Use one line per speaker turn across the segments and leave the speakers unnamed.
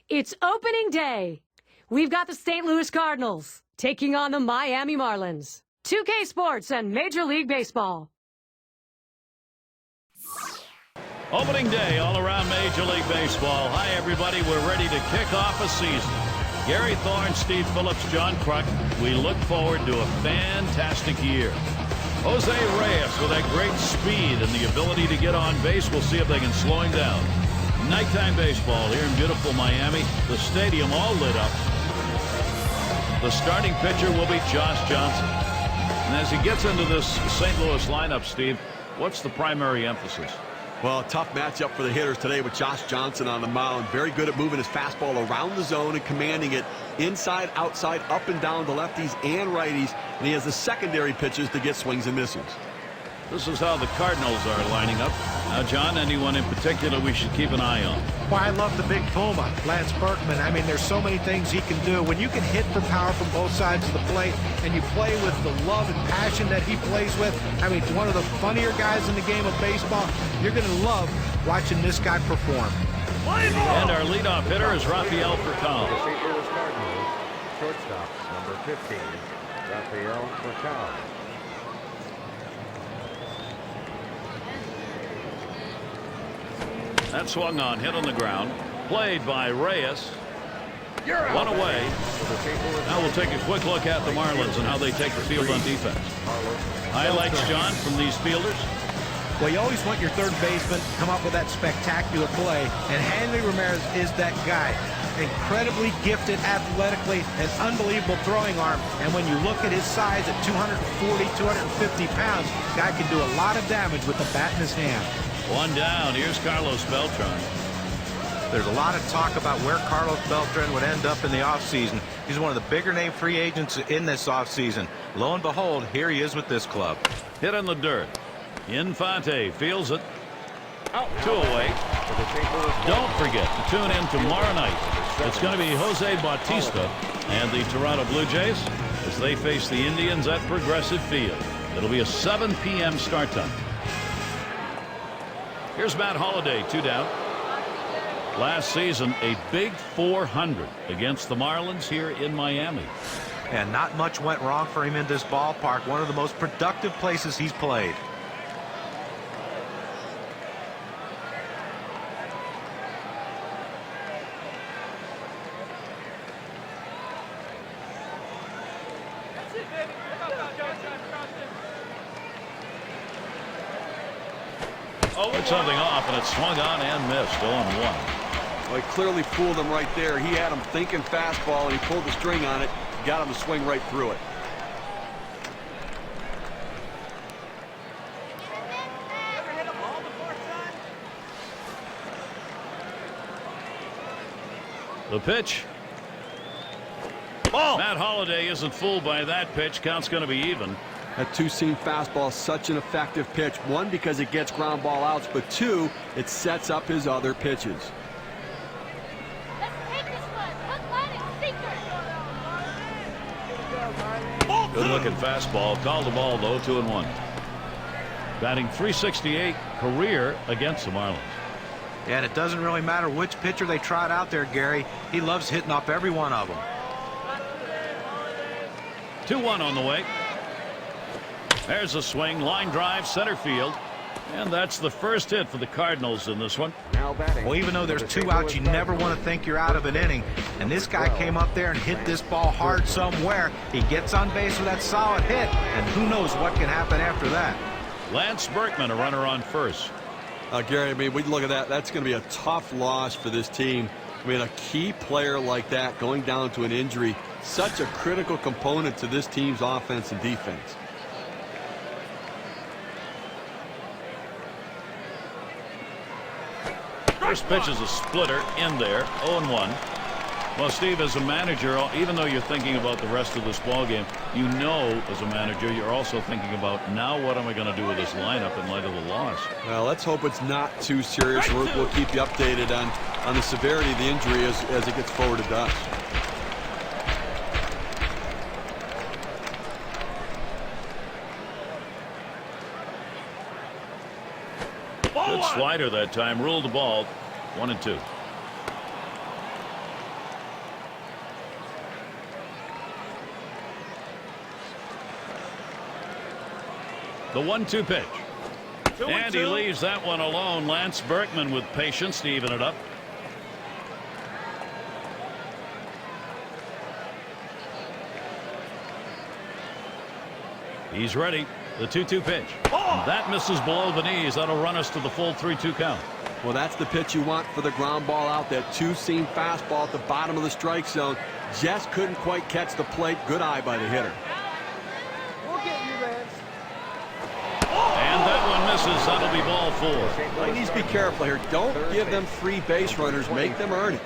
It's opening day. We've got the St. Louis Cardinals taking on the Miami Marlins. 2K Sports and Major League Baseball.
Opening day all around Major League Baseball. Hi, everybody. We're ready to kick off a season. Gary Thorne, Steve Phillips, John Kruk. We look forward to a fantastic year. Jose Reyes with that great speed and the ability to get on base. We'll see if they can slow him down. Nighttime baseball here in beautiful Miami. The stadium all lit up. The starting pitcher will be Josh Johnson. And as he gets into this St. Louis lineup, Steve, what's the primary emphasis?
Well, a tough matchup for the hitters today with Josh Johnson on the mound. Very good at moving his fastball around the zone and commanding it inside, outside, up and down to lefties and righties. And he has the secondary pitches to get swings and misses.
This is how the Cardinals are lining up. Now, John, anyone in particular we should keep an eye on?
Well, I love the big Puma, Lance Berkman. I mean, there's so many things he can do. When you can hit for power from both sides of the plate and you play with the love and passion that he plays with, I mean, one of the funnier guys in the game of baseball. You're going to love watching this guy perform.
And our leadoff hitter is Rafael Furcal.
The St. Louis Cardinals, shortstop, number 15, Rafael Furcal.
That swung on, hit on the ground. Played by Reyes. One away. Now we'll take a quick look at the Marlins and how they take the field on defense. Highlights, John, from these fielders.
Well, you always want your third baseman to come up with that spectacular play, and Hanley Ramirez is that guy. Incredibly gifted athletically, an unbelievable throwing arm, and when you look at his size at 240, 250 pounds, guy can do a lot of damage with the bat in his hand.
One down. Here's Carlos Beltran.
There's a lot of talk about where Carlos Beltran would end up in the offseason. He's one of the bigger name free agents in this offseason. Lo and behold, here he is with this club.
Hit in the dirt. Infante feels it. Out. Two away. Don't forget to tune in tomorrow night. It's going to be Jose Bautista and the Toronto Blue Jays as they face the Indians at Progressive Field. It'll be a 7 p.m. start time. Here's Matt Holliday, 2 down. Last season, a big 400 against the Marlins here in Miami.
And not much went wrong for him in this ballpark. One of the most productive places he's played.
Took something off, and it swung on and missed. 0-1.
Well, he clearly fooled him right there. He had him thinking fastball, and he pulled the string on it. Got him to swing right through it.
The pitch.
Oh!
Matt Holliday isn't fooled by that pitch. Count's going to be even.
That two-seam fastball is such an effective pitch. One, because it gets ground ball outs, but two, it sets up his other pitches.
Let's take this one. Hook, line, and sinker.
Good looking fastball. Called the ball though. 2-1. Batting .368 career against the Marlins.
And it doesn't really matter which pitcher they trot out there, Gary. He loves hitting off every one of them.
2-1 on the way. There's a swing, line drive, center field. And that's the first hit for the Cardinals in this one.
Now batting.
Well, even though there's 2 outs, you never want to think you're out of an inning. And this guy came up there and hit this ball hard somewhere. He gets on base with that solid hit, and who knows what can happen after that.
Lance Berkman, a runner on first.
Gary, I mean, we look at that. That's going to be a tough loss for this team. I mean, a key player like that going down to an injury, such a critical component to this team's offense and defense.
First pitch is a splitter in there. 0-1. Well, Steve, as a manager, even though you're thinking about the rest of this ball game, you know, as a manager, you're also thinking about, now what am I going to do with this lineup in light of the loss?
Well, let's hope it's not too serious. We'll keep you updated on the severity of the injury as it gets forwarded to us.
Good slider that time. Ruled the ball. 1-2. The 1-2 pitch. And he leaves that one alone. Lance Berkman with patience to even it up. He's ready. The 2-2 pitch. That misses below the knees. That'll run us to the full 3-2 count.
Well, that's the pitch you want for the ground ball out. That two-seam fastball at the bottom of the strike zone. Just couldn't quite catch the plate. Good eye by the hitter.
And that one misses. That'll be ball 4.
Ladies, be careful here. Don't give them free base runners. Make them earn it.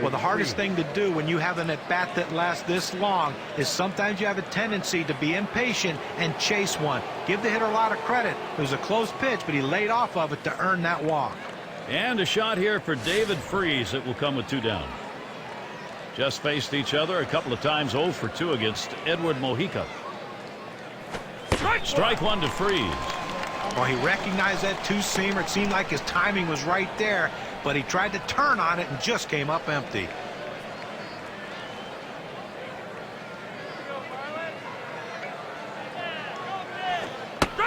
Well, the hardest thing to do when you have an at-bat that lasts this long is sometimes you have a tendency to be impatient and chase one. Give the hitter a lot of credit. It was a close pitch, but he laid off of it to earn that walk.
And a shot here for David Freese. It will come with 2 down. Just faced each other a couple of times. 0 for 2 against Edward Mojica. Strike 1 to Freese.
Well, he recognized that two-seamer. It seemed like his timing was right there, but he tried to turn on it and just came up empty.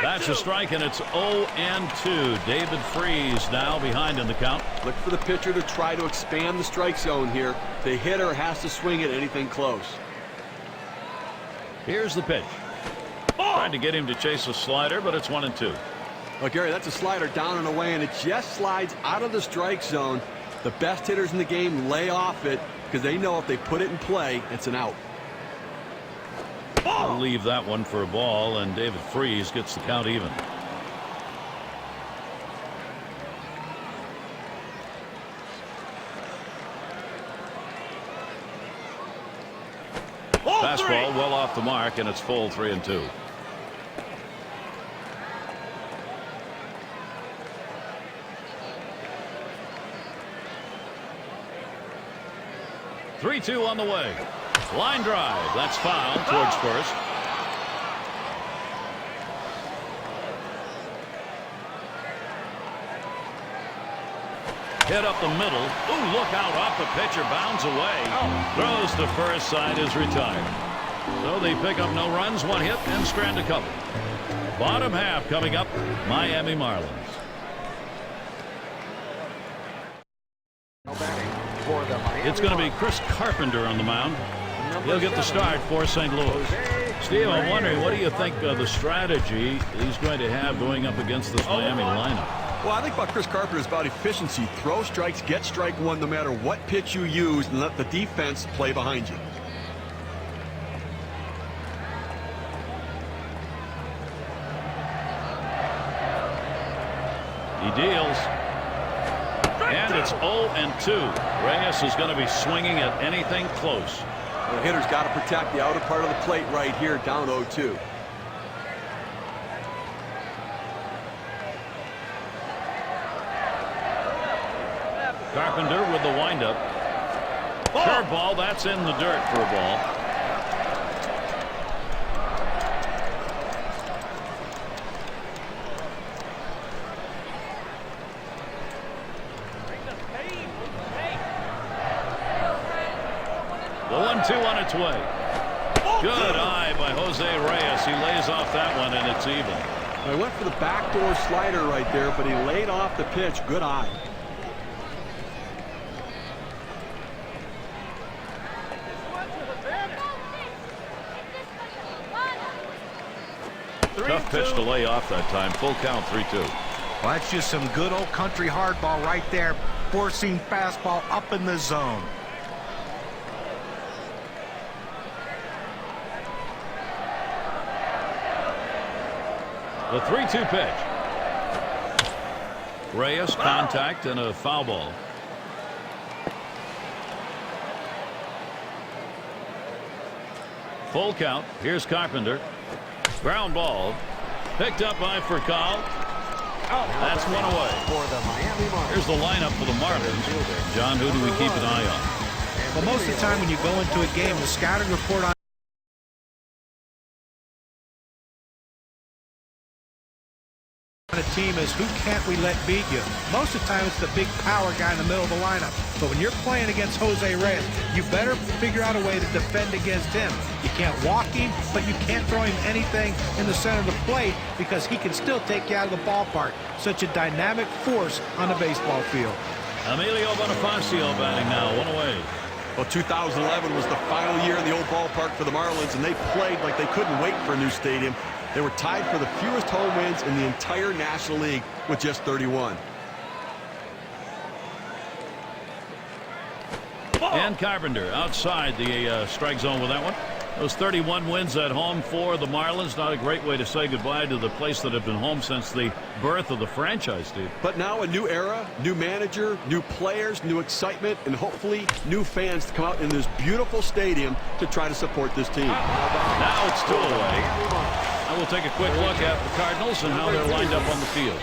That's a strike, and it's 0-2. David Freese now behind in the count.
Look for the pitcher to try to expand the strike zone here. The hitter has to swing at anything close.
Here's the pitch. Trying to get him to chase a slider, but it's 1-2.
Well, Gary, that's a slider down and away, and it just slides out of the strike zone. The best hitters in the game lay off it because they know if they put it in play, it's an out.
I'll leave that one for a ball, and David Freese gets the count even. Fastball well off the mark, and it's full 3-2. Three-two on the way. Line drive. That's foul towards first. Hit up the middle. Ooh, look out off the pitcher. Bounds away. Throws to first. Side is retired. So they pick up no runs, 1 hit, and strand a couple. Bottom half coming up. Miami Marlins. It's going to be Chris Carpenter on the mound. He'll get the start for St. Louis. Steve, I'm wondering, what do you think of the strategy he's going to have going up against this Miami lineup?
Well, I think about Chris Carpenter is about efficiency. Throw strikes, get strike 1 no matter what pitch you use, and let the defense play behind you.
He deals. And it's 0-2. Reyes is going to be swinging at anything close.
The hitter's got to protect the outer part of the plate right here, down 0-2.
Carpenter with the windup. Curveball, that's in the dirt for a ball. The 1-2 on its way. Good eye by Jose Reyes. He lays off that one, and it's even.
He went for the backdoor slider right there, but he laid off the pitch. Good eye.
Tough pitch to lay off that time. Full count, 3-2.
Well, that's just some good old country hardball right there. Four-seam fastball up in the zone.
The 3-2 pitch. Reyes, contact, and a foul ball. Full count. Here's Carpenter. Ground ball. Picked up by Furcal. That's one away. Here's the lineup for the Marlins. John, who do we keep an eye on?
Well, most of the time when you go into a game, the scouting report on a team is who can't we let beat you. Most of the time it's the big power guy in the middle of the lineup. But when you're playing against Jose Reyes, you better figure out a way to defend against him. You can't walk him, but you can't throw him anything in the center of the plate because he can still take you out of the ballpark. Such a dynamic force on the baseball field.
Emilio Bonifacio batting now, 1 away.
Well, 2011 was the final year in the old ballpark for the Marlins, and they played like they couldn't wait for a new stadium. They were tied for the fewest home wins in the entire National League with just 31.
And Carpenter outside the strike zone with that one. Those 31 wins at home for the Marlins. Not a great way to say goodbye to the place that had been home since the birth of the franchise, Steve.
But now a new era, new manager, new players, new excitement, and hopefully new fans to come out in this beautiful stadium to try to support this team.
Now it's 2 away. I will take a quick look at the Cardinals and how they're lined up on the field.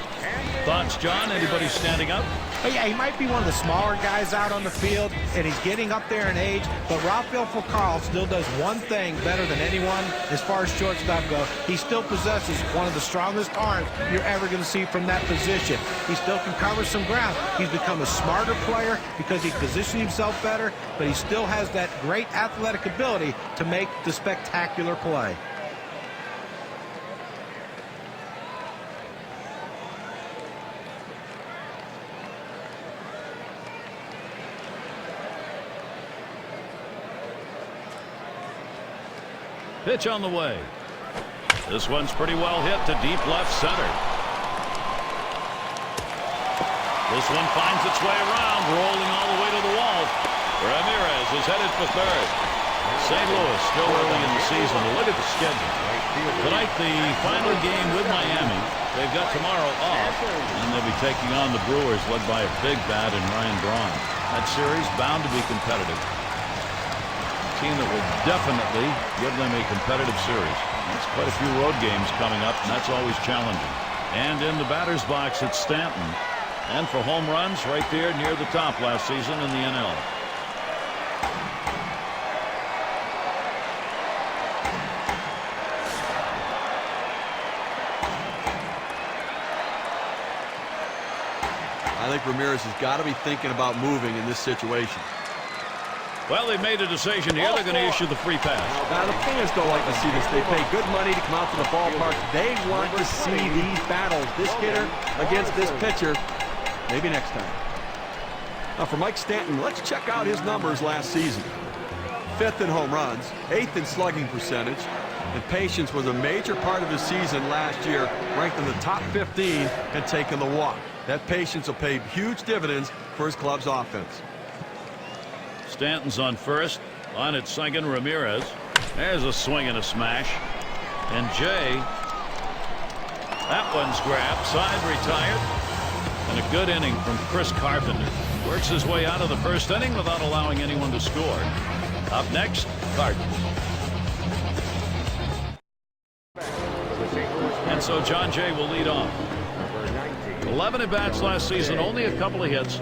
Thoughts, John? Anybody standing up?
Oh, yeah, he might be one of the smaller guys out on the field, and he's getting up there in age, but Rafael Furcal still does one thing better than anyone as far as shortstop go. He still possesses one of the strongest arms you're ever going to see from that position. He still can cover some ground. He's become a smarter player because he positioned himself better, but he still has that great athletic ability to make the spectacular play.
Pitch on the way. This one's pretty well hit to deep left center. This one finds its way around, rolling all the way to the wall. Ramirez is headed for third. St. Louis still early in the season. Look at the schedule. Tonight, the final game with Miami. They've got tomorrow off, and they'll be taking on the Brewers, led by a big bat in Ryan Braun. That series bound to be competitive. Team that will definitely give them a competitive series. There's quite a few road games coming up, and that's always challenging. And in the batter's box, it's Stanton. And for home runs, right there near the top last season in the NL.
I think Ramirez has got to be thinking about moving in this situation.
Well, they've made a decision here. They're going to issue the free pass.
Now, the fans don't like to see this. They pay good money to come out to the ballpark. They want to see these battles. This hitter against this pitcher. Maybe next time. Now, for Mike Stanton, let's check out his numbers last season. 5th in home runs, 8th in slugging percentage, and patience was a major part of his season last year, ranked in the top 15 and taking the walk. That patience will pay huge dividends for his club's offense.
Stanton's on first. On at second, Ramirez. There's a swing and a smash. And Jay. That one's grabbed. Side retired. And a good inning from Chris Carpenter. Works his way out of the first inning without allowing anyone to score. Up next, Cardinals. And so John Jay will lead off. 11 at-bats last season, only a couple of hits.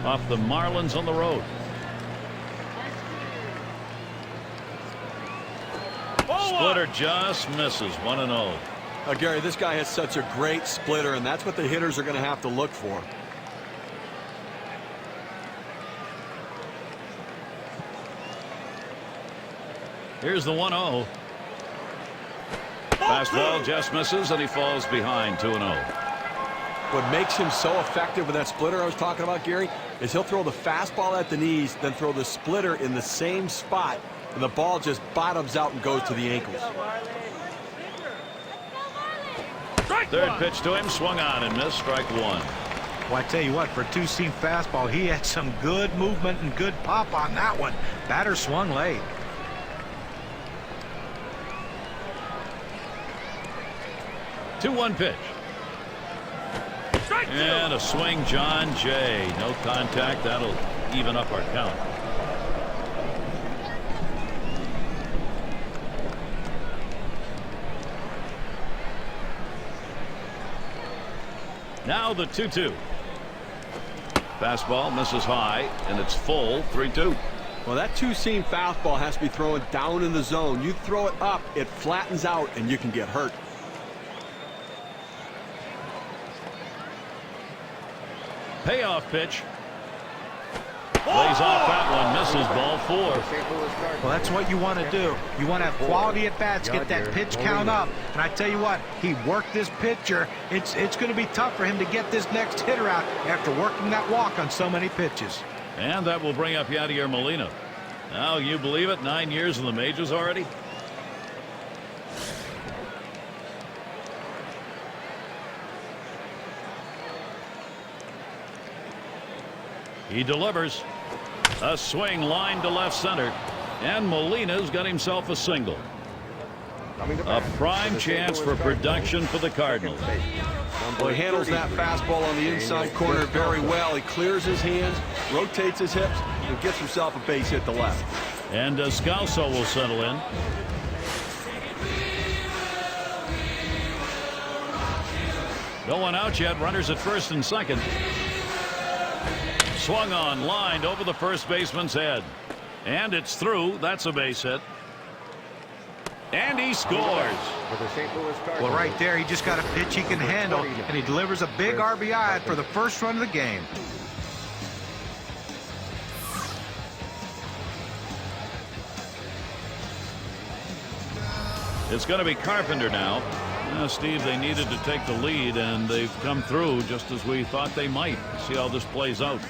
Off the Marlins on the road. Splitter just misses. 1-0.
Gary, this guy has such a great splitter, and that's what the hitters are going to have to look for.
Here's the 1-0. Fastball just misses, and he falls behind. 2-0.
What makes him so effective with that splitter I was talking about, Gary, is he'll throw the fastball at the knees, then throw the splitter in the same spot, and the ball just bottoms out and goes to the ankles.
Third pitch to him, swung on and missed. Strike one.
Well, I tell you what, for a two-seam fastball, he had some good movement and good pop on that one. Batter swung late.
Two-one pitch. And a swing, John Jay. No contact. That'll even up our count. Now the 2-2. Fastball misses high, and it's full, 3-2.
Well, that two-seam fastball has to be thrown down in the zone. You throw it up, it flattens out, and you can get hurt.
Payoff pitch. Plays off that one, misses, ball 4.
Well, that's what you want to do. You want to have quality at bats, get that pitch count up. And I tell you what, he worked this pitcher. It's going to be tough for him to get this next hitter out after working that walk on so many pitches.
And that will bring up Yadier Molina. Now, you believe it, 9 years in the majors already? He delivers. A swing line to left center. And Molina's got himself a single. A prime chance for production for the Cardinals.
Well, he handles that fastball on the inside corner very well. He clears his hands, rotates his hips, and gets himself a base hit to left.
And Descalso will settle in. No one out yet. Runners at first and second. Swung on, lined over the first baseman's head. And it's through. That's a base hit. And he scores.
Well, right there, he just got a pitch he can handle, and he delivers a big RBI for the first run of the game.
It's going to be Carpenter now. Steve, they needed to take the lead, and they've come through just as we thought they might. See how this plays out.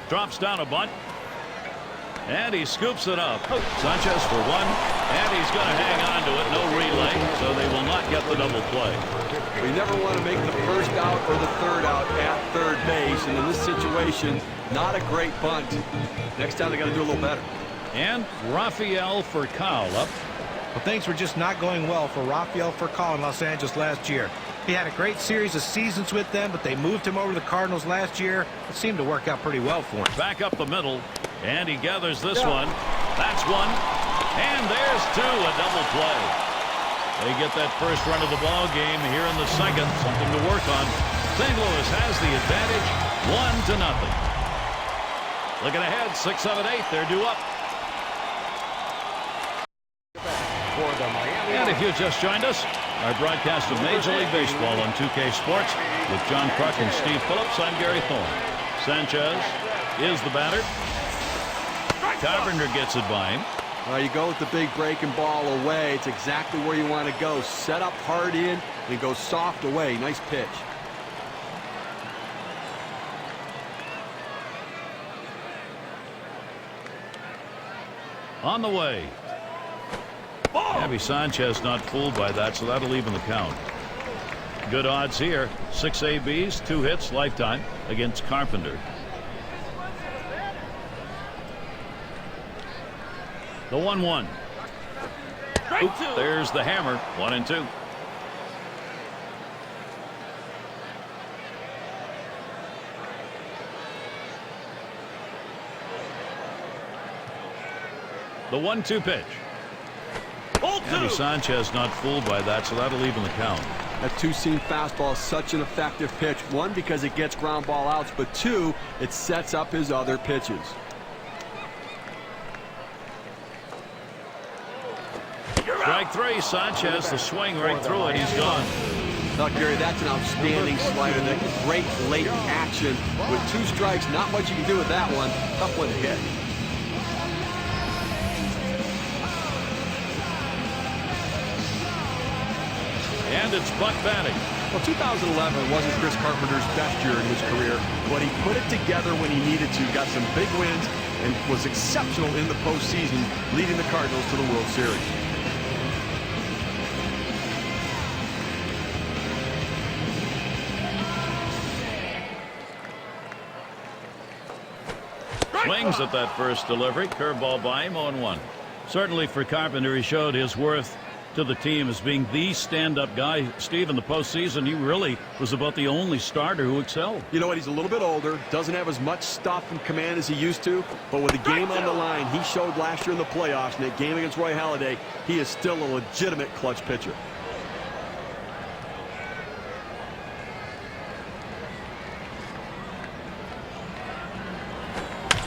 Drops down a bunt. And he scoops it up. Sanchez for one. And he's going to hang on to it. No relay. So they will not get the double play.
We never want to make the first out or the third out at third base. And in this situation, not a great bunt. Next time they got to do a little better.
And Rafael Furcal up.
Well, things were just not going well for Rafael Furcal in Los Angeles last year. He had a great series of seasons with them, but they moved him over to the Cardinals last year. It seemed to work out pretty well for him.
Back up the middle, and he gathers this one. That's one, and there's two, a double play. They get that first run of the ball game here in the second, something to work on. St. Louis has the advantage, 1-0. Looking ahead, 6, 7, 8, they're due up. And if you just joined us, our broadcast of Major League Baseball on 2K Sports with John Kruk and Steve Phillips. I'm Gary Thorne. Sanchez is the batter. Carpenter gets it by him.
You go with the big breaking ball away. It's exactly where you want to go. Set up hard in and go soft away. Nice pitch.
On the way. Abby Sanchez not fooled by that, so that'll even the count. Good odds here. 6 ABs, 2 hits lifetime against Carpenter. The 1-1. There's the hammer. 1-2. The 1-2 pitch. Abby Sanchez not fooled by that, so that'll even the count.
That two-seam fastball is such an effective pitch. One, because it gets ground ball outs, but two, it sets up his other pitches.
Strike 3, Sanchez, the swing right through it. He's gone.
Now, Gary, that's an outstanding slider. That great late action. With 2 strikes, not much you can do with that one. Tough one to hit.
And it's Buck batting.
Well, 2011 wasn't Chris Carpenter's best year in his career, but he put it together when he needed to, got some big wins, and was exceptional in the postseason, leading the Cardinals to the World Series.
Swings at that first delivery. Curveball by him, 0-1. Certainly for Carpenter, he showed his worth to the team as being the stand-up guy. Steve, in the postseason, he really was about the only starter who excelled.
You know what? He's a little bit older, doesn't have as much stuff and command as he used to, but with the game on the line, he showed last year in the playoffs, in that game against Roy Halladay, he is still a legitimate clutch pitcher.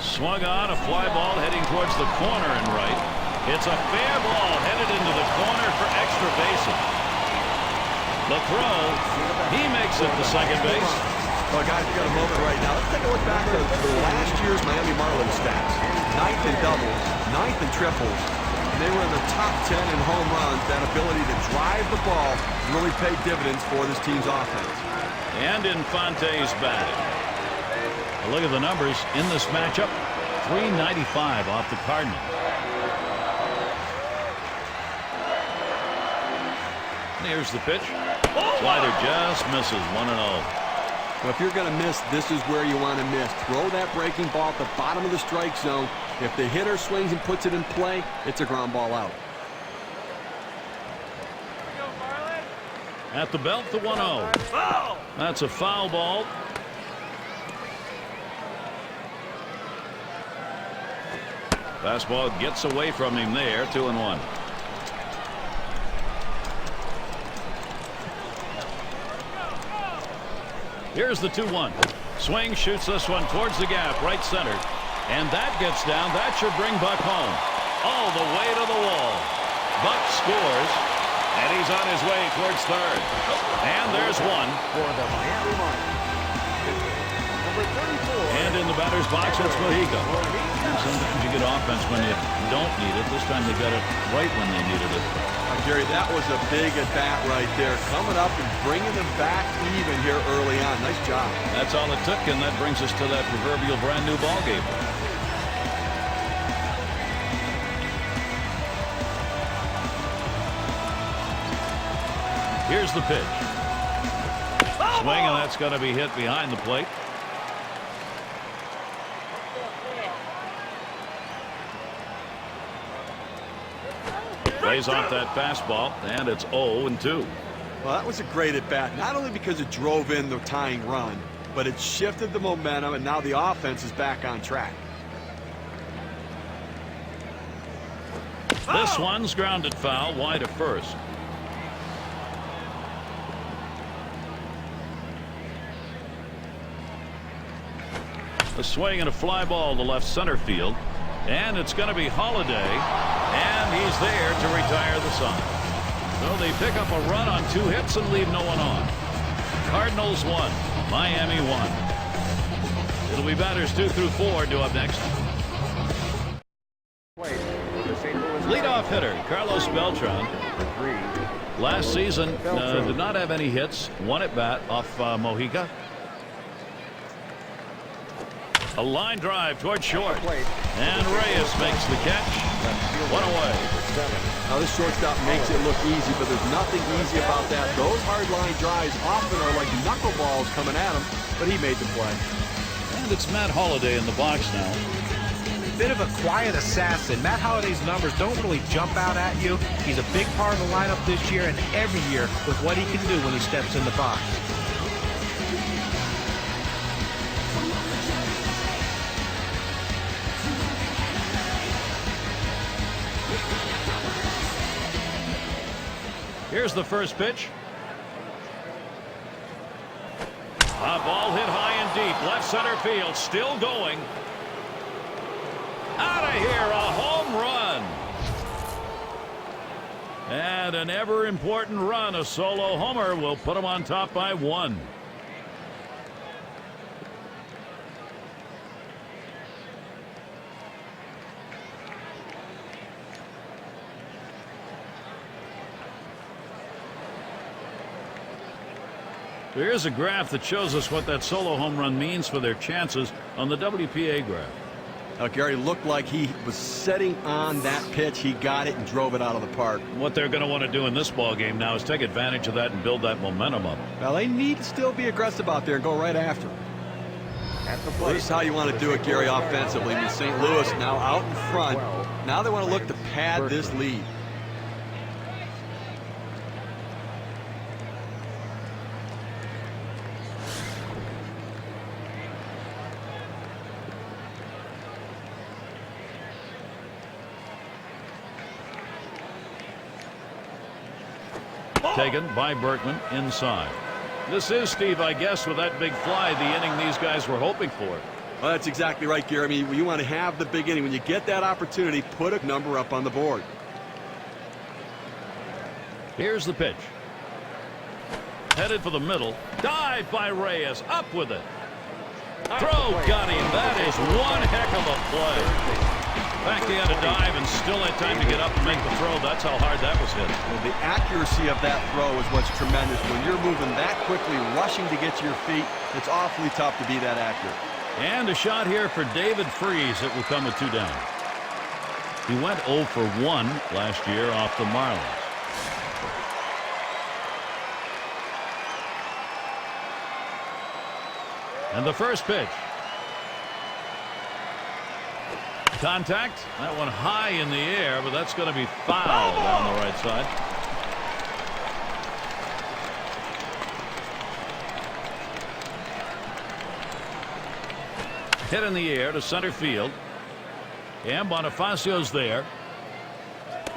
Swung on, a fly ball heading towards the corner and right. It's a fair ball headed into the corner for extra bases. The throw, he makes it to second base.
Well, guys, we got a moment right now. Let's take a look back at last year's Miami Marlins stats. 9th in doubles, 9th in triples. They were in the top 10 in home runs. That ability to drive the ball really paid dividends for this team's offense.
And Infante's batting. Look at the numbers in this matchup. 395 off the Cardinals. Here's the pitch. Slider just misses. 1-0.
Well, if you're going to miss, this is where you want to miss. Throw that breaking ball at the bottom of the strike zone. If the hitter swings and puts it in play, it's a ground ball out.
At the belt, the 1-0. That's a foul ball. Fastball gets away from him there. 2-1. Here's the 2-1. Swing, shoots this one towards the gap, right center. And that gets down. That should bring Buck home. All the way to the wall. Buck scores. And he's on his way towards third. And there's one.
For the Miami Marlins. Number 34.
And in the batter's box, it's Mojica. Sometimes you get offense when you don't need it. This time they got it right when they needed it.
Gary, that was a big at-bat right there. Coming up and bringing them back even here early on. Nice job.
That's all it took, and that brings us to that proverbial brand-new ball game. Here's the pitch. Swing, and that's going to be hit behind the plate. Plays off that fastball, and it's 0-2.
Well, that was a great at-bat, not only because it drove in the tying run, but it shifted the momentum, and now the offense is back on track.
This one's grounded foul, wide of first. A swing and a fly ball to left center field, and it's going to be Holiday. And he's there to retire the side. So they pick up a run on 2 hits and leave no one on. Cardinals 1, Miami 1. It'll be batters 2 through 4 due up next. Leadoff hitter Carlos Beltran. Last season did not have any hits. 1 at bat off Mojica. A line drive toward short. And Reyes makes the catch. 1 away.
Now this shortstop makes it look easy, but there's nothing easy about that. Those hard line drives often are like knuckleballs coming at him, but he made the play.
And it's Matt Holliday in the box now.
Bit of a quiet assassin. Matt Holliday's numbers don't really jump out at you. He's a big part of the lineup this year and every year with what he can do when he steps in the box.
Here's the first pitch. A ball hit high and deep. Left center field. Still going. Out of here. A home run. And an ever important run. A solo homer will put him on top by 1. Here's a graph that shows us what that solo home run means for their chances on the WPA graph.
Now, Gary, looked like he was setting on that pitch. He got it and drove it out of the park.
What they're going to want to do in this ball game now is take advantage of that and build that momentum up.
Well, they need to still be aggressive out there and go right after him. Well, this is how you want to do it, Gary, offensively. I mean, St. Louis now out in front. Now they want to look to pad this lead.
Taken by Berkman inside. This is, Steve, I guess, with that big fly, the inning these guys were hoping for.
Well, that's exactly right, Gary. I mean, you want to have the big inning. When you get that opportunity, put a number up on the board.
Here's the pitch. Headed for the middle. Dive by Reyes. Up with it. Throw got him. That is one heck of a play. In fact, he had to dive and still had time to get up and make the throw. That's how hard that was hit.
Well, the accuracy of that throw is what's tremendous. When you're moving that quickly, rushing to get to your feet, it's awfully tough to be that accurate.
And a shot here for David Freese. It will come with 2 down. He went 0 for 1 last year off the Marlins. And the first pitch. Contact. That one high in the air, but that's going to be foul down the right side. Hit in the air to center field. And Bonifacio's there.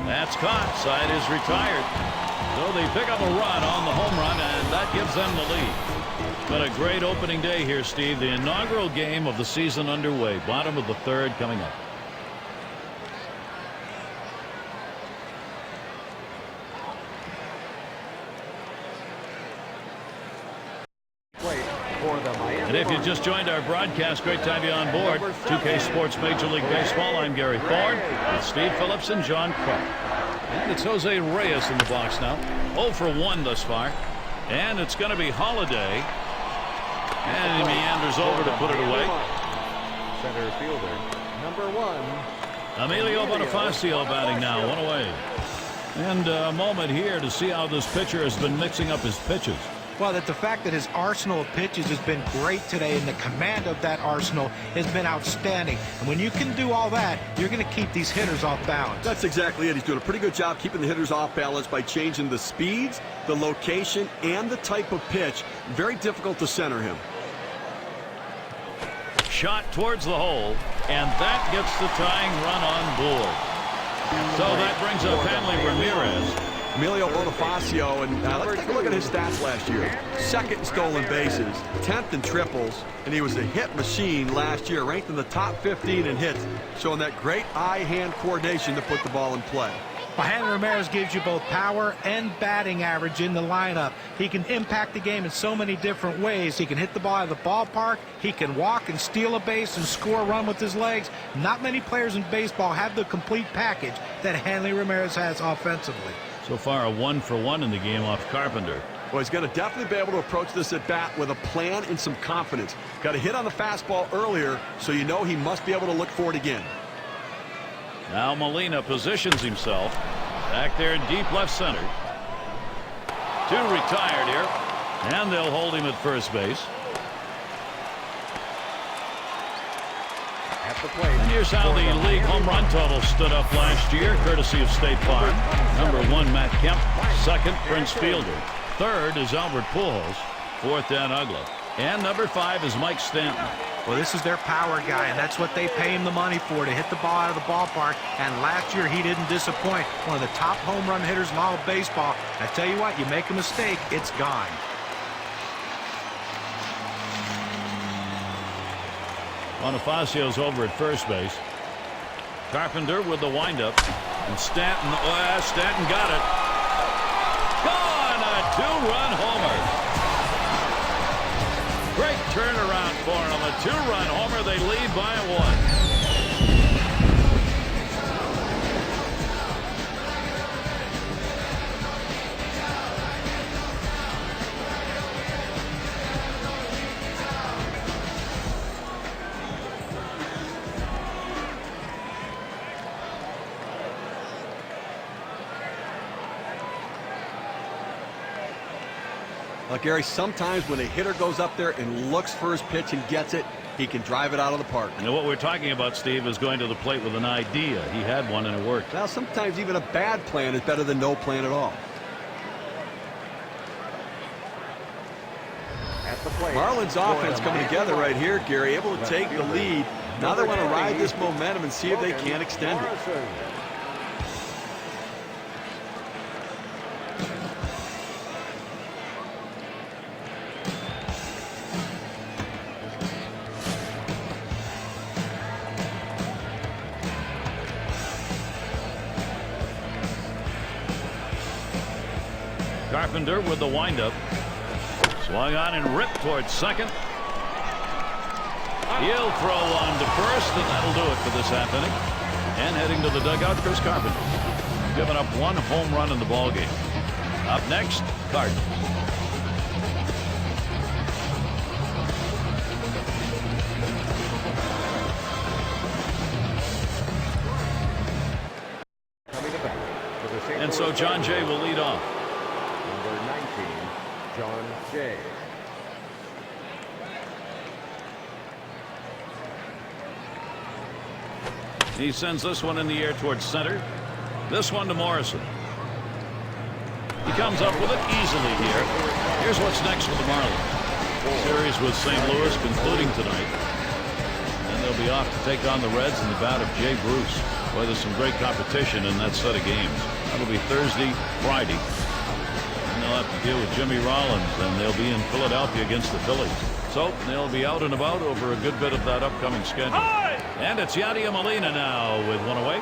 That's caught. Side is retired. So they pick up a run on the home run, and that gives them the lead. It's been a great opening day here, Steve. The inaugural game of the season underway. Bottom of the third coming up. And if you just joined our broadcast, great to have you on board. 2K Sports Major League Baseball. I'm Gary Thorne with Steve Phillips and John Kruk. And it's Jose Reyes in the box now. 0 for 1 thus far. And it's going to be Holiday. And he meanders over to put it away.
Center fielder, number 1.
Emilio Bonifacio batting now, 1 away. And a moment here to see how this pitcher has been mixing up his pitches.
Well, that the fact that his arsenal of pitches has been great today, and the command of that arsenal has been outstanding. And when you can do all that, you're going to keep these hitters off balance.
That's exactly it. He's doing a pretty good job keeping the hitters off balance by changing the speeds, the location, and the type of pitch. Very difficult to center him.
Shot towards the hole, and that gets the tying run on board. So that brings up Hanley Ramirez.
Emilio Bonifacio, and let's take a look at his stats last year. 2nd in stolen bases, 10th in triples, and he was a hit machine last year, ranked in the top 15 in hits, showing that great eye-hand coordination to put the ball in play.
Well, Hanley Ramirez gives you both power and batting average in the lineup. He can impact the game in so many different ways. He can hit the ball out of the ballpark. He can walk and steal a base and score a run with his legs. Not many players in baseball have the complete package that Hanley Ramirez has offensively.
So far, a 1 for 1 in the game off Carpenter.
Well, he's going to definitely be able to approach this at bat with a plan and some confidence. Got a hit on the fastball earlier, so you know he must be able to look for it again.
Now Molina positions himself back there in deep left center. 2 retired here, and they'll hold him at first base. And here's how the league home run total stood up last year, courtesy of State Farm. Number 1, Matt Kemp. 2nd, Prince Fielder. 3rd is Albert Pujols. 4th, Dan Uggla. And number 5 is Mike Stanton.
Well, this is their power guy, and that's what they pay him the money for, to hit the ball out of the ballpark. And last year, he didn't disappoint. One of the top home run hitters in all of baseball. I tell you what, you make a mistake, it's gone.
Bonifacio's over at first base. Carpenter with the windup. And Stanton, Stanton got it. Gone! A 2-run homer. Great turnaround for him. A 2-run homer. They lead by 1.
Well, Gary, sometimes when a hitter goes up there and looks for his pitch and gets it, he can drive it out of the park.
You know what we're talking about, Steve, is going to the plate with an idea. He had one and it worked.
Well, sometimes even a bad plan is better than no plan at all.
At the plate,
Marlins offense coming together right here, Gary, able to take the lead. Now they want to ride this momentum and see if they can extend it.
Carpenter with the windup. Swung on and ripped towards second. He'll throw on to first, and that'll do it for this half inning. And heading to the dugout, Chris Carpenter. Giving up one home run in the ballgame. Up next, Cardinals. And so John Jay will lead off.
Number 19, John Jay.
He sends this one in the air towards center. This one to Morrison. He comes up with it easily here. Here's what's next for the Marlins. Series with St. Louis concluding tonight. And they'll be off to take on the Reds in the bout of Jay Bruce. Boy, there's some great competition in that set of games. That'll be Thursday, Friday. And they'll have to deal with Jimmy Rollins, and they'll be in Philadelphia against the Phillies. So they'll be out and about over a good bit of that upcoming schedule. And it's Yadier Molina now with one away.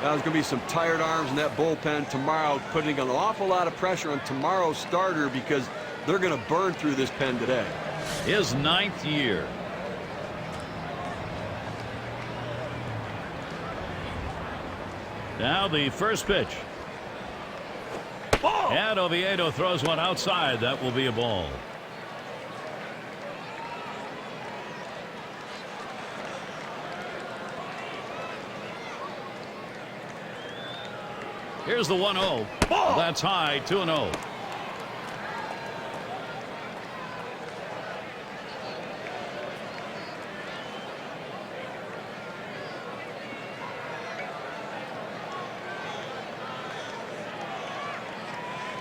There's going to be some tired arms in that bullpen tomorrow, putting an awful lot of pressure on tomorrow's starter because they're going to burn through this pen today.
His 9th year. Now the first pitch. Ball. And Oviedo throws one outside. That will be a ball. Here's the 1-0. That's high, 2-0.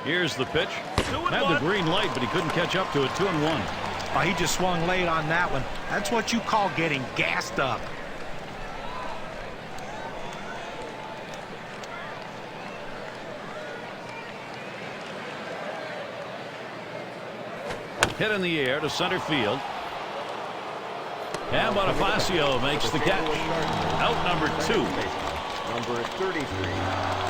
Here's the pitch. Had the green light, but he couldn't catch up to it. 2-1.
Oh, he just swung late on that one. That's what you call getting gassed up.
Hit in the air to center field. And Bonifacio makes the catch. Out number 2.
Number 33,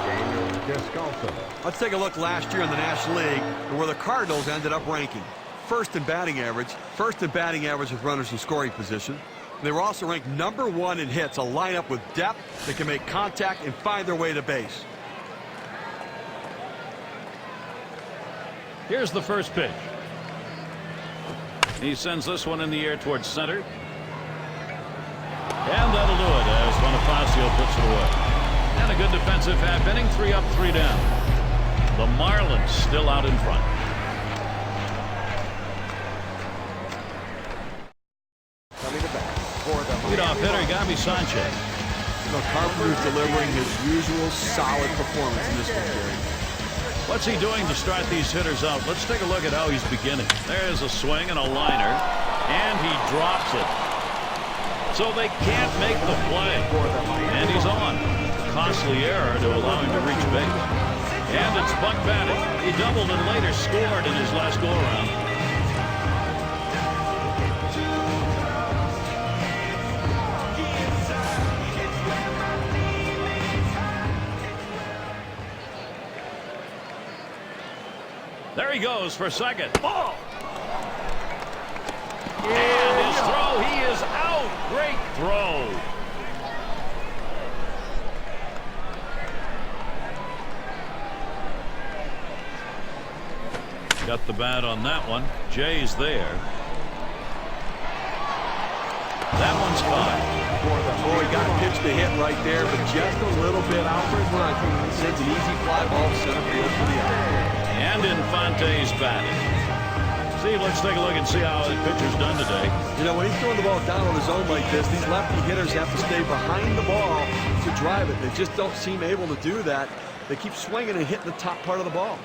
Daniel Descalso.
Let's take a look last year in the National League and where the Cardinals ended up ranking. First in batting average with runners in scoring position. They were also ranked number 1 in hits, a lineup with depth that can make contact and find their way to base.
Here's the first pitch. He sends this one in the air towards center. And that'll do it as Bonifacio puts it away. And a good defensive half inning. 3 up, 3 down. The Marlins still out in front.
Coming to bat for the
Leadoff hitter, Gabby Sanchez.
Carpenter's delivering his usual solid performance in this one, Gary.
What's he doing to start these hitters out? Let's take a look at how he's beginning. There's a swing and a liner, and he drops it. So they can't make the play. And he's on. Costly error to allow him to reach base. And it's Buck batting. He doubled and later scored in his last go-around. There he goes for second. Ball. And his throw, he is out. Great throw. Got the bat on that one. Jay's there. That one's caught.
Oh, he got pitched to hit right there, but just a little bit out for his run. He sends an easy fly ball to center field for the out.
And Infante's batting. Steve, let's take a look and see how the pitcher's done today.
You know, when he's throwing the ball down on his own like this, these lefty hitters have to stay behind the ball to drive it. They just don't seem able to do that. They keep swinging and hitting the top part of the ball.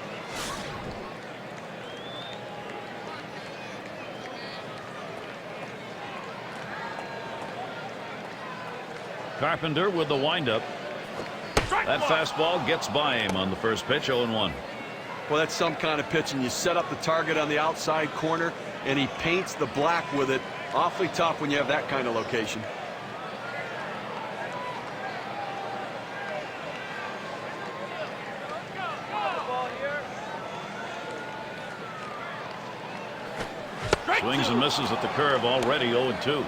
Carpenter with the windup. That fastball gets by him on the first pitch, 0-1.
Well, that's some kind of pitching. You set up the target on the outside corner, and he paints the black with it. Awfully tough when you have that kind of location.
Swings and misses at the curve, already 0-2.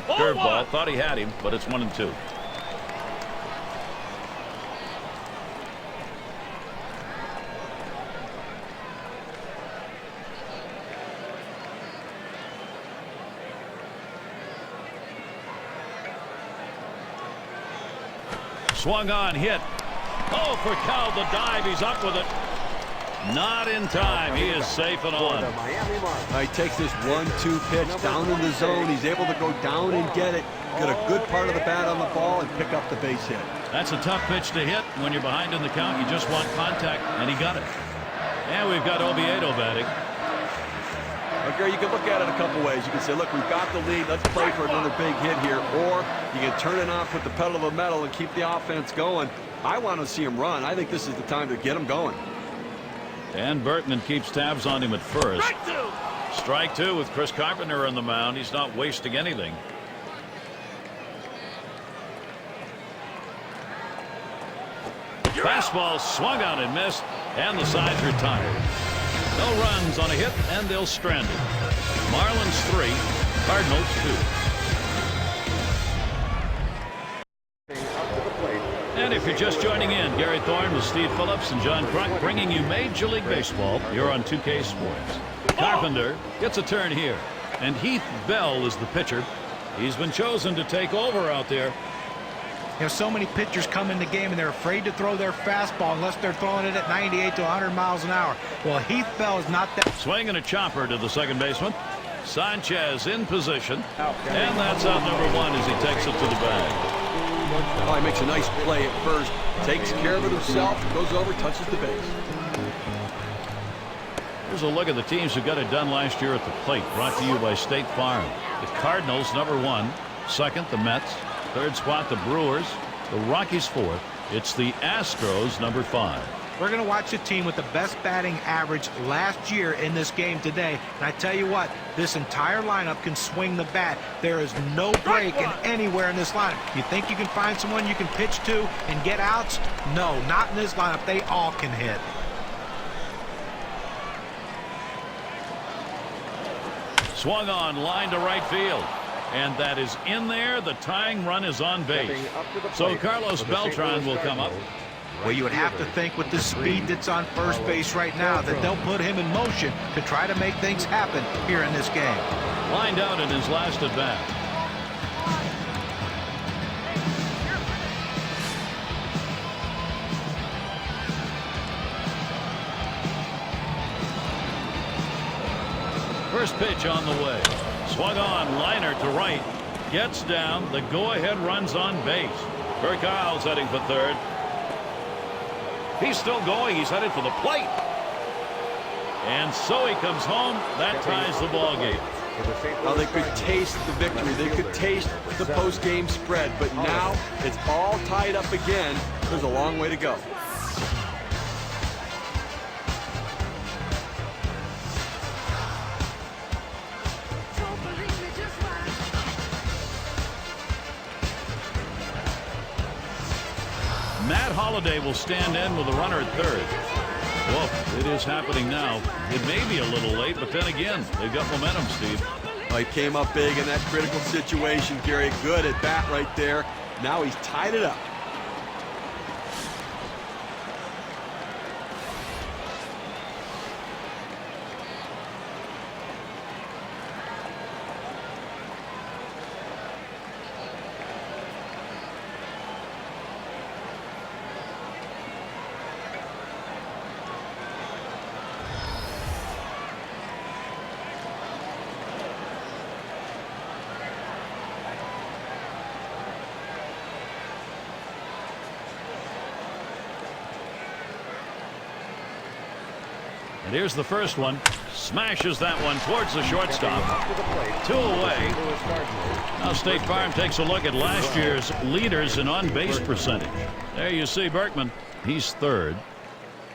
Curveball, thought he had him, but it's 1-2. Swung on, hit. Oh, for Cal, the dive. He's up with it. Not in time. He is safe and on.
He takes this 1-2 pitch down in the zone. He's able to go down and get it. Get a good part of the bat on the ball and pick up the base hit.
That's a tough pitch to hit. When you're behind in the count, you just want contact, and he got it. And we've got Oviedo batting.
Okay, you can look at it a couple ways. You can say, look, we've got the lead. Let's play for another big hit here. Or you can turn it on, put the pedal to the metal, and keep the offense going. I want to see him run. I think this is the time to get him going.
And Bertman keeps tabs on him at first. Strike two with Chris Carpenter on the mound. He's not wasting anything. Fastball swung out and missed, and the side's retired. No runs on a hit, and they'll strand it. Marlins 3, Cardinals 2. And if you're just joining in, Gary Thorne with Steve Phillips and John Kruk bringing you Major League Baseball. You're on 2K Sports. Carpenter gets a turn here, and Heath Bell is the pitcher. He's been chosen to take over out there.
You know, so many pitchers come in the game and they're afraid to throw their fastball unless they're throwing it at 98 to 100 miles an hour. Well, Heath Bell is not that.
Swing and a chopper to the second baseman. Sanchez in position. And that's out number one as he takes it to the bag.
Oh, he makes a nice play at first. Takes care of it himself. Goes over, touches the base.
Here's a look at the teams who got it done last year at the plate. Brought to you by State Farm. The Cardinals, number 1. Second, the Mets. Third spot, the Brewers. The Rockies, fourth. It's the Astros, number 5.
We're going to watch a team with the best batting average last year in this game today. And I tell you what, this entire lineup can swing the bat. There is no break in anywhere in this lineup. You think you can find someone you can pitch to and get outs? No, not in this lineup. They all can hit.
Swung on, line to right field. And that is in there. The tying run is on base. So Carlos Beltran will come up.
Well, you would have to think with the speed that's on first base right now that they'll put him in motion to try to make things happen here in this game.
Lined out in his last at bat. First pitch on the way. Swung on, liner to right. Gets down. The go-ahead runs on base. Kurt Kyle's heading for third. He's still going. He's headed for the plate. And so he comes home. That ties the ball game.
Well, they could taste the victory. They could taste the post-game spread. But now it's all tied up again. There's a long way to go.
Matt Holliday will stand in with a runner at third. Well, it is happening now. It may be a little late, but then again, they've got momentum, Steve.
Well, he came up big in that critical situation, Gary. Good at bat right there. Now he's tied it up.
And here's the first one. Smashes that one towards the shortstop. 2 away. Now State Farm takes a look at last year's leaders in on-base percentage. There you see Berkman. He's third.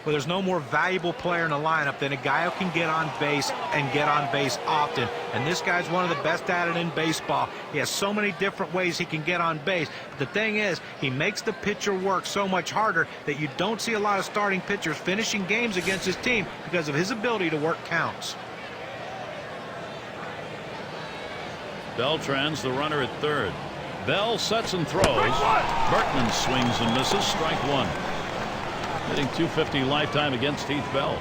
Well, there's no more valuable player in the lineup than a guy who can get on base and get on base often. And this guy's one of the best at it in baseball. He has so many different ways he can get on base. But the thing is, he makes the pitcher work so much harder that you don't see a lot of starting pitchers finishing games against his team because of his ability to work counts.
Beltran's the runner at third. Bell sets and throws. Berkman swings and misses. Strike one. Hitting .250 lifetime against Heath Bell.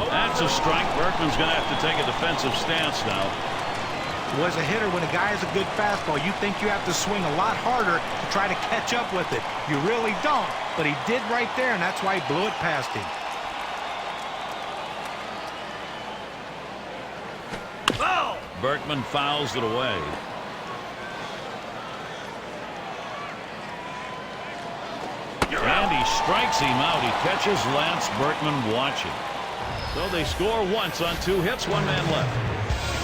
That's a strike. Berkman's going to have to take a defensive stance now.
Well, as a hitter, when a guy has a good fastball, you think you have to swing a lot harder to try to catch up with it. You really don't, but he did right there, and that's why he blew it past him.
Berkman fouls it away. And he strikes him out. He catches Lance Berkman watching. So they score once on 2 hits, 1 man left.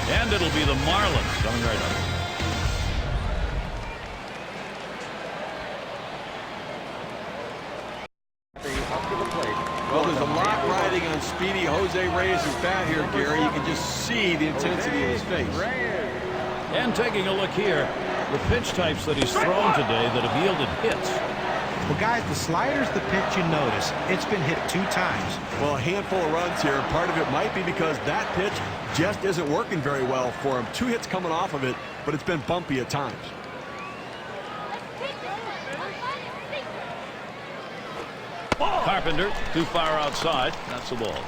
And it'll be the Marlins coming right up.
Well, there's a lot riding on speedy Jose Reyes' bat here, Gary. You can just see the intensity in his face.
And taking a look here, the pitch types that he's thrown today that have yielded hits.
Well, guys, the slider's the pitch you notice. It's been hit 2 times.
Well, a handful of runs here. Part of it might be because that pitch just isn't working very well for him. 2 hits coming off of it, but it's been bumpy at times.
Carpenter too far outside. That's the ball.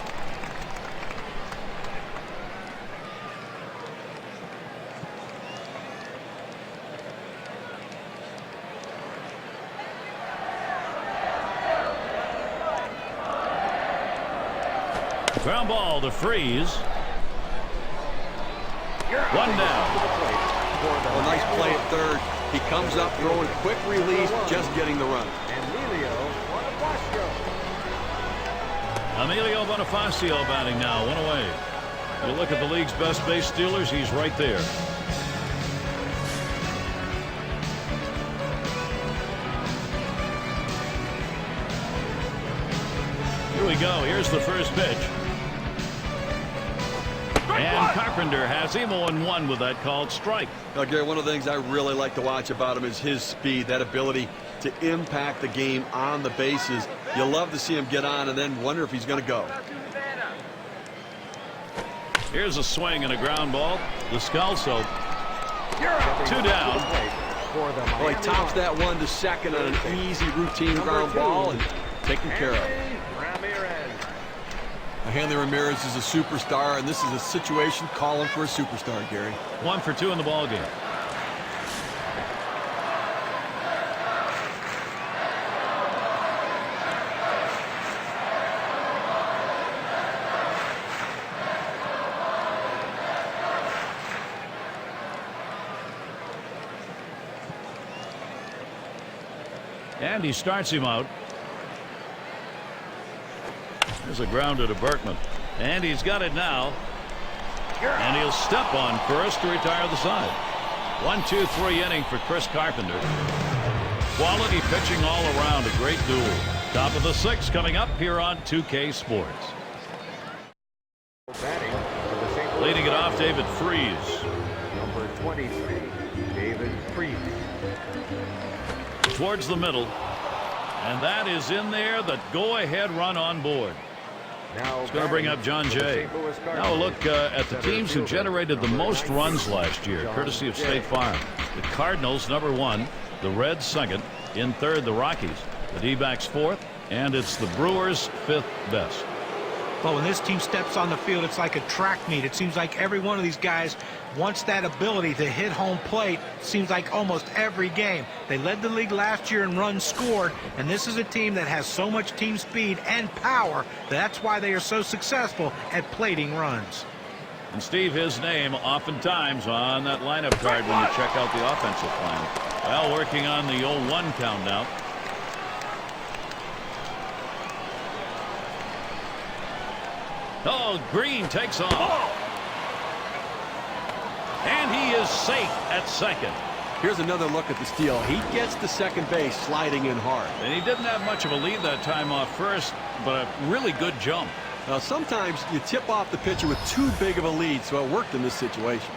Ground ball to Freeze. 1 down.
Well, nice play at third. He comes up throwing quick release, just getting the run.
Emilio Bonifacio batting now, 1 away. You look at the league's best base stealers, he's right there. Here we go. Here's the first pitch. And Carpenter has him 0-1 with that called strike.
Now, Gary, one of the things I really like to watch about him is his speed, that ability to impact the game on the bases. You'll love to see him get on and then wonder if he's going to go.
Here's a swing and a ground ball. Descalso. 2 down.
Well, he tops that one to second on an easy routine ground ball and taken care of. Hanley Ramirez is a superstar, and this is a situation calling for a superstar, Gary.
1 for 2 in the ball game. And he starts him out. There's a grounder to Berkman. And he's got it now. And he'll step on first to retire the side. 1-2-3 inning for Chris Carpenter. Quality pitching all around. A great duel. Top of the 6th coming up here on 2K Sports. Leading it off, David Freeze.
Number 23, David Freeze.
Towards the middle. And that is in there. The go-ahead run on board. It's going to bring up John Jay. Now a look at the teams who generated the most runs last year, courtesy of State Farm. The Cardinals, number 1. The Reds, 2nd. In 3rd, the Rockies. The D-backs, 4th. And it's the Brewers, 5th best.
Well, when this team steps on the field, it's like a track meet. It seems like every one of these guys wants that ability to hit home plate. It seems like almost every game. They led the league last year in runs scored, and this is a team that has so much team speed and power. That's why they are so successful at plating runs.
And Steve, his name oftentimes on that lineup card when you check out the offensive plan. Well, working on the 0-1 count now. Oh, Green takes off. And he is safe at second.
Here's another look at the steal. He gets to second base sliding in hard.
And he didn't have much of a lead that time off first, but a really good jump.
Now, sometimes you tip off the pitcher with too big of a lead, so it worked in this situation.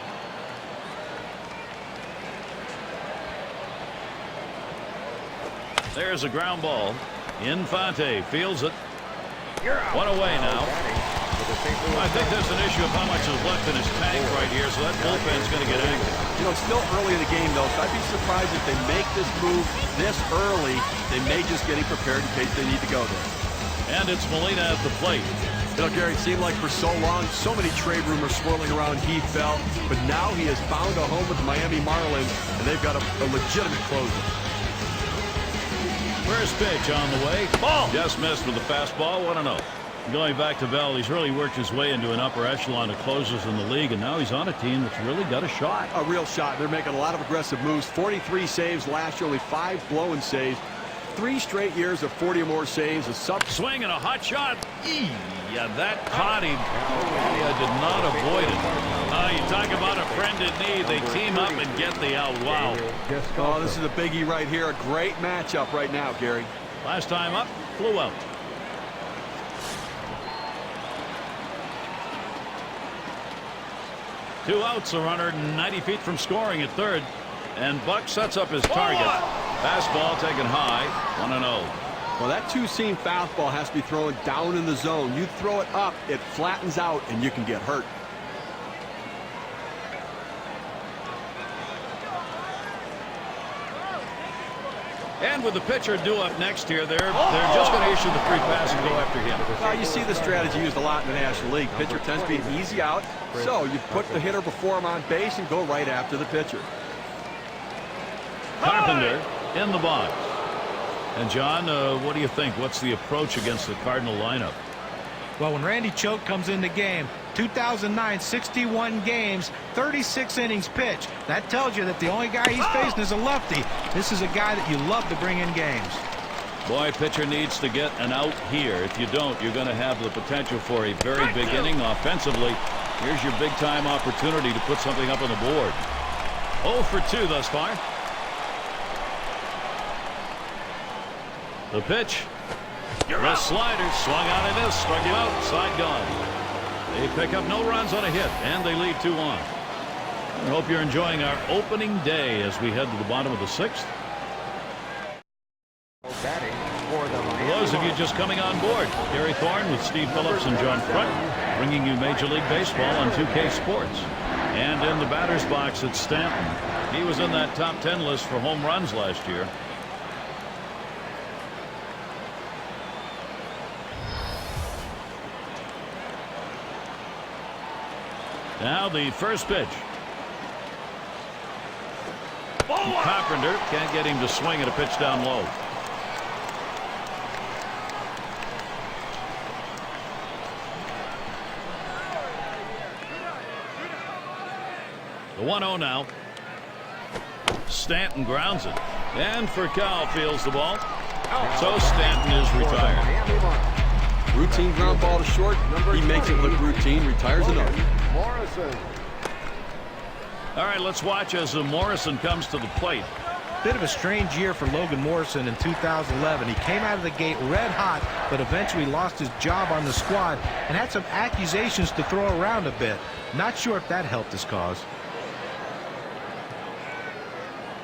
There's a ground ball. Infante fields it. One away now. I think there's an issue of how much is left in his tank right here, so that bullpen's going to get active.
You know, it's still early in the game, though, so I'd be surprised if they make this move this early. They may just getting prepared in case they need to go there.
And it's Molina at the plate.
You know, Gary, it seemed like for so long, so many trade rumors swirling around Heath Bell, but now he has found a home with the Miami Marlins, and they've got a legitimate closer.
First pitch on the way. Ball. Just missed with the fastball. 1-0. Going back to Bell, he's really worked his way into an upper echelon of closers in the league, and now he's on a team that's really got a shot.
A real shot. They're making a lot of aggressive moves. 43 saves last year, only 5 blown saves. 3 straight years of 40 or more saves. A
swing and a hot shot. Yeah, that caught him. Yeah, did not avoid it. You talk about a friend in need. They team up and get the out. Wow.
Oh, this is a biggie right here. A great matchup right now, Gary.
Last time up, flew out. Two outs, a runner 90 feet from scoring at third. And Buck sets up his target. Fastball taken high. 1-0.
Well, that two-seam fastball has to be thrown down in the zone. You throw it up, it flattens out, and you can get hurt.
And with the pitcher due up next here, they're just going to issue the free pass and go after him.
Well, you see the strategy used a lot in the National League. Pitcher tends to be an easy out, so you put the hitter before him on base and go right after the pitcher.
Carpenter in the box. And John, what do you think? What's the approach against the Cardinal lineup?
Well, when Randy Choate comes in the game, 2009, 61 games, 36 innings pitched. That tells you that the only guy he's facing is a lefty. This is a guy that you love to bring in games.
Boy, pitcher needs to get an out here. If you don't, you're going to have the potential for a very big inning offensively. Here's your big-time opportunity to put something up on the board. 0 for 2 thus far. The pitch. The slider swung out and missed. Struck him out. Side gone. They pick up no runs on a hit, and they lead 2-1. I hope you're enjoying our opening day as we head to the bottom of the 6th. For those of you just coming on board, Gary Thorne with Steve Phillips and John Kruk, bringing you Major League Baseball on 2K Sports. And in the batter's box, it's Stanton. He was in that top 10 list for home runs last year. Now the first pitch. Carpenter can't get him to swing at a pitch down low. The 1-0 now. Stanton grounds it. And Furcal fields the ball. So Stanton is retired.
Routine ground ball to short. He makes it look routine. Retires another.
Morrison.
All right, let's watch as Morrison comes to the plate.
Bit of a strange year for Logan Morrison in 2011. He came out of the gate red hot, but eventually lost his job on the squad and had some accusations to throw around a bit. Not sure if that helped his cause.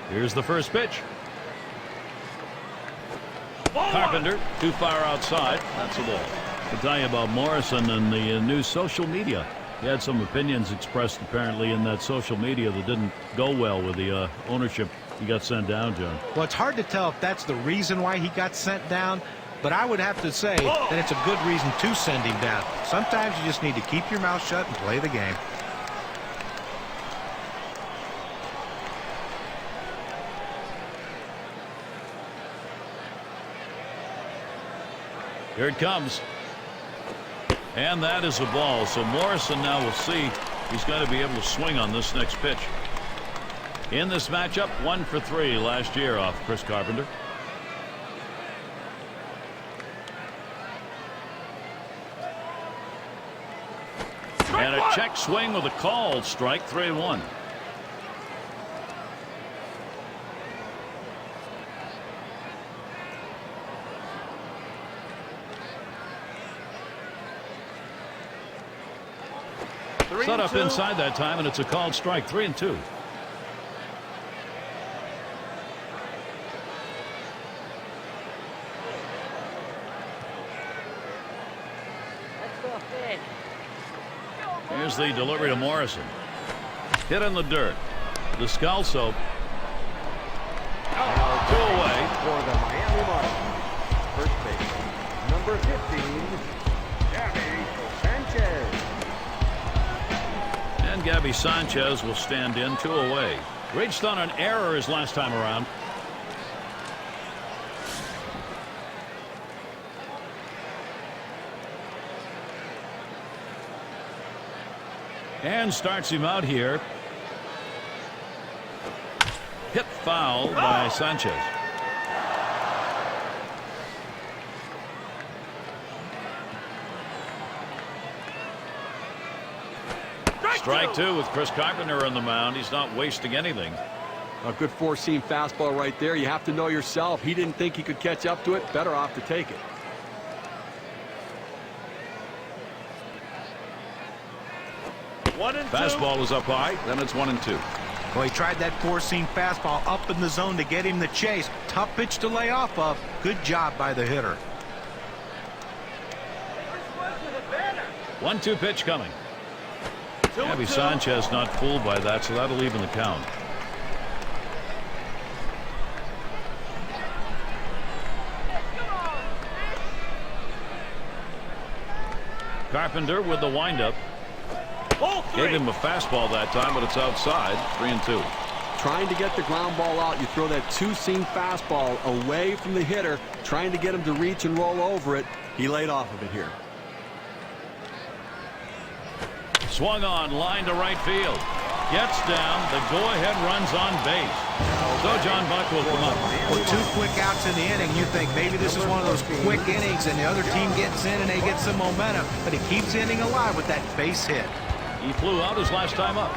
Here's the first pitch. Carpenter too far outside. That's a ball. I'll tell you about Morrison and the new social media. He had some opinions expressed apparently in that social media that didn't go well with the ownership. He got sent down, John.
Well, it's hard to tell if that's the reason why he got sent down, but I would have to say that it's a good reason to send him down. Sometimes you just need to keep your mouth shut and play the game.
Here it comes. And that is a ball. So Morrison now will see He's got to be able to swing on this next pitch. In this matchup, 1 for 3 last year off Chris Carpenter. And a check swing with a called strike, 3-1. Set up inside that time, and it's a called strike, 3-2. Here's the delivery to Morrison. Hit in the dirt. Descalso. 2 away.
For the Miami Marlins. First base, number 15, Gabby Sanchez.
And Gabby Sanchez will stand in, 2 away. Reached on an error his last time around. And starts him out here. Hit foul by Sanchez. Strike 2 with Chris Carpenter on the mound. He's not wasting anything.
A good four-seam fastball right there. You have to know yourself. He didn't think he could catch up to it. Better off to take it.
Fastball is up high. Then it's 1-2.
Well, he tried that four-seam fastball up in the zone to get him the chase. Tough pitch to lay off of. Good job by the hitter.
1-2 pitch coming. Gabby Sanchez not fooled by that, so that'll even the count. Carpenter with the windup. Gave him a fastball that time, but it's outside. 3-2.
Trying to get the ground ball out. You throw that two-seam fastball away from the hitter, trying to get him to reach and roll over it. He laid off of it here.
Swung on, line to right field. Gets down. The go-ahead runs on base. So John Buck will come up.
Well, 2 quick outs in the inning. You think maybe this is one of those quick innings and the other team gets in and they get some momentum, but he keeps the inning alive with that base hit.
He flew out his last time up.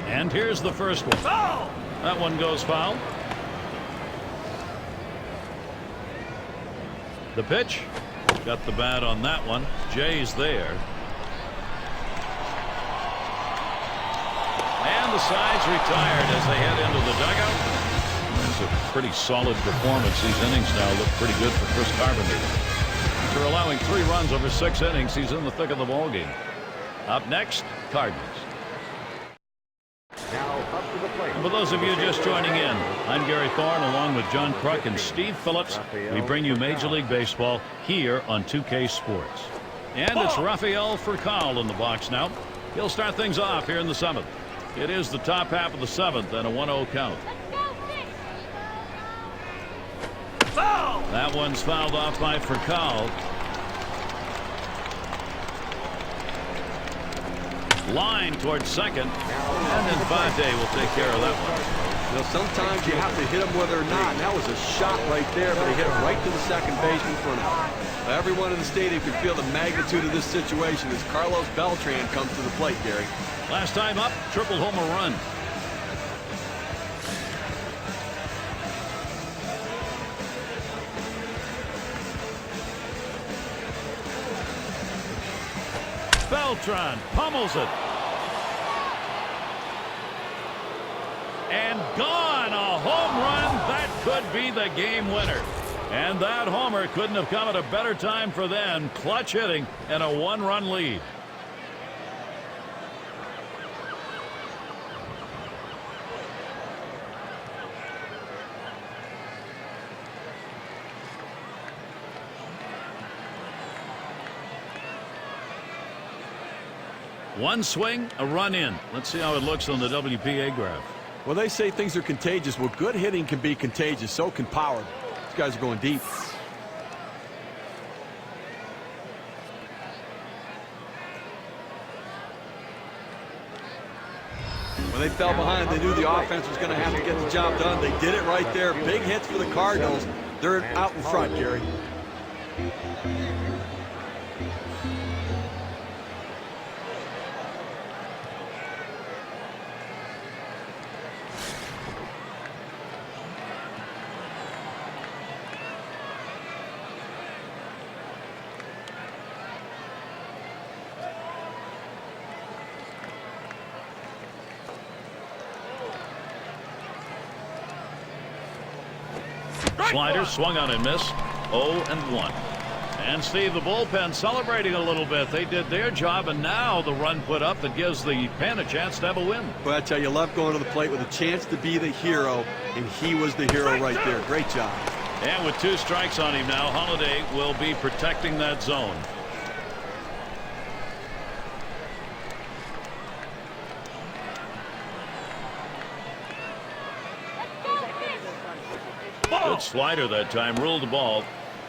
And here's the first one. Oh! That one goes foul. The pitch. Got the bat on that one. Jay's there. And the side's retired as they head into the dugout. It's a pretty solid performance. These innings now look pretty good for Chris Carpenter. After allowing 3 runs over 6 innings, he's in the thick of the ballgame. Up next, Cardinals.
Now up to the plate.
And for those of you just joining in, I'm Gary Thorne along with John Kruk and Steve Phillips. We bring you Major League Baseball here on 2K Sports. And it's Rafael Furcal in the box now. He'll start things off here in the 7th. It is the top half of the 7th and a 1-0 count. That one's fouled off by Furcal. Line towards second, and then Vade will take care of that one.
You know, sometimes you have to hit him whether or not. And that was a shot right there, but he hit it right to the second baseman for an out. Everyone in the stadium can feel the magnitude of this situation as Carlos Beltran comes to the plate, Gary.
Last time up, triple home run. Beltran pummels it. And gone, a home run. That could be the game winner. And that homer couldn't have come at a better time for them. Clutch hitting and a 1-run lead. One swing, a run in. Let's see how it looks on the WPA graph.
Well, they say things are contagious. Well, good hitting can be contagious. So can power. These guys are going deep. When they fell behind, they knew the offense was going to have to get the job done. They did it right there. Big hits for the Cardinals. They're out in front, Gary.
Slider swung on and missed. 0-1. And Steve, the bullpen celebrating a little bit. They did their job, and now the run put up that gives the pen a chance to have a win.
Well, I tell you, love going to the plate with a chance to be the hero, and he was the hero right there. Great job.
And with 2 strikes on him now, Holiday will be protecting that zone. Good slider that time. Ruled the ball.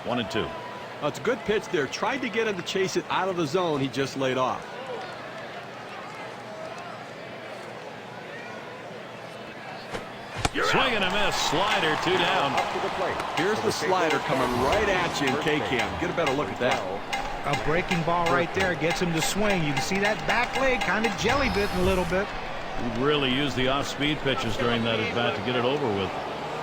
1-2.
Well, it's a good pitch there. Tried to get him to chase it out of the zone. He just laid off.
Swing and a miss. Slider, 2 down.
Here's the slider coming right at you in K-Cam. Get a better look at that.
A breaking ball right there gets him to swing. You can see that back leg kind of jelly bitten a little bit.
He really used the off-speed pitches during that at bat to get it over with.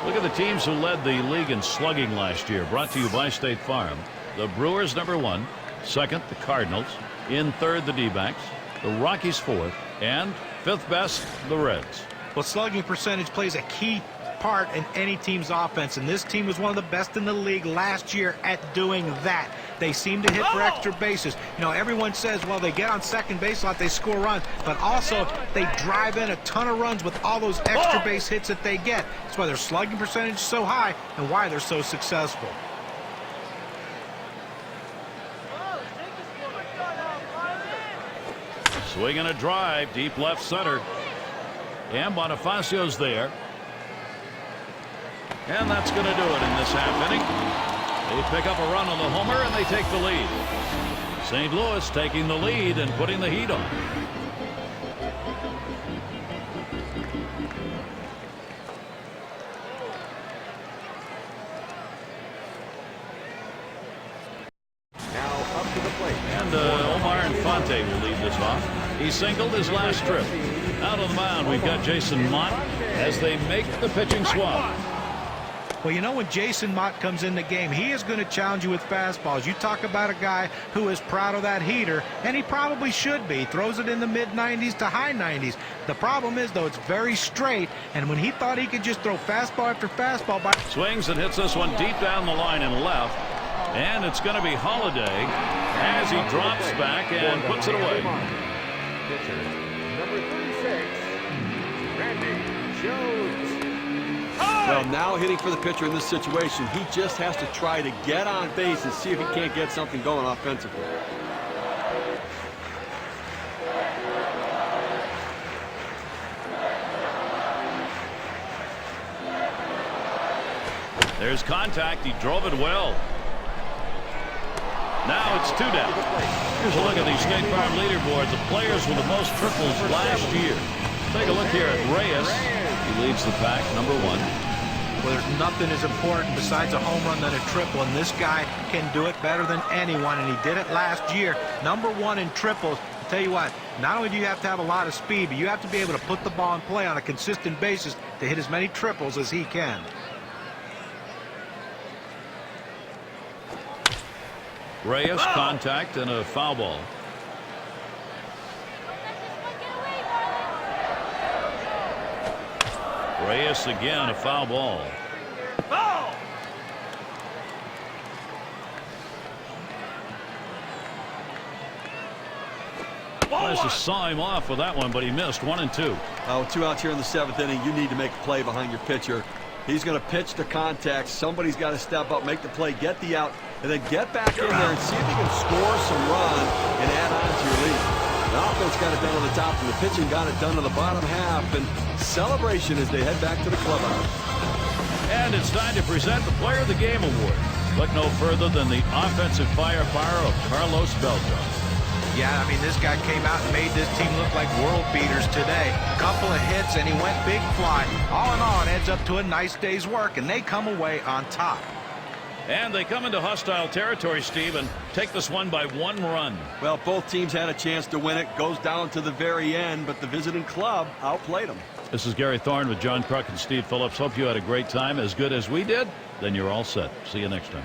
Look at the teams who led the league in slugging last year. Brought to you by State Farm. The Brewers #1. Second, the Cardinals. In third, the D-backs. The Rockies 4th. And 5th best, the Reds.
Well, slugging percentage plays a key part in any team's offense, and this team was one of the best in the league last year at doing that. They seem to hit for extra bases. You know, everyone says, well, they get on second base a lot, they score runs, but also they drive in a ton of runs with all those extra base hits that they get. That's why their slugging percentage is so high and why they're so successful.
Swing and a drive, deep left center. And Bonifacio's there. And that's going to do it in this half inning. They pick up a run on the homer and they take the lead. St. Louis taking the lead and putting the heat on.
Now up to the plate.
And Omar Infante will lead this off. He singled his last trip. Out on the mound, we've got Jason Mott as they make the pitching swap.
Well, you know, when Jason Mott comes in the game, he is going to challenge you with fastballs. You talk about a guy who is proud of that heater, and he probably should be. He throws it in the mid-90s to high 90s. The problem is, though, it's very straight, and when he thought he could just throw fastball after fastball by...
Swings and hits this one deep down the line and left. And it's going to be Holiday as he drops back and puts it away.
Pitcher number 36, Randy Jones.
Well, now hitting for the pitcher in this situation, he just has to try to get on base and see if he can't get something going offensively.
There's contact. He drove it well. Now it's 2 down. Here's a look at these State Farm leaderboards. The players with the most triples last year. Take a look here at Reyes. He leads the pack, #1.
Well, there's nothing as important besides a home run than a triple, and this guy can do it better than anyone, and he did it last year. #1 in triples. I'll tell you what, not only do you have to have a lot of speed, but you have to be able to put the ball in play on a consistent basis to hit as many triples as he can.
Reyes, contact, and a foul ball. Reyes again, a foul ball. Just saw him off with that one, but he missed. 1-2.
Oh, 2 outs here in the 7th inning. You need to make a play behind your pitcher. He's going to pitch to contact. Somebody's got to step up, make the play, get the out, and then get back in there and see if you can score some runs and add on to your lead. The offense got it done on the top, and the pitching got it done on the bottom half. And celebration as they head back to the clubhouse.
And it's time to present the Player of the Game award. Look no further than the offensive firepower of Carlos Beltran.
Yeah, I mean, this guy came out and made this team look like world beaters today. Couple of hits, and he went big fly. All in all, it adds up to a nice day's work, and they come away on top.
And they come into hostile territory, Steve, and take this one by 1 run.
Well, both teams had a chance to win it. Goes down to the very end, but the visiting club outplayed them.
This is Gary Thorne with John Kruk and Steve Phillips. Hope you had a great time, as good as we did. Then you're all set. See you next time.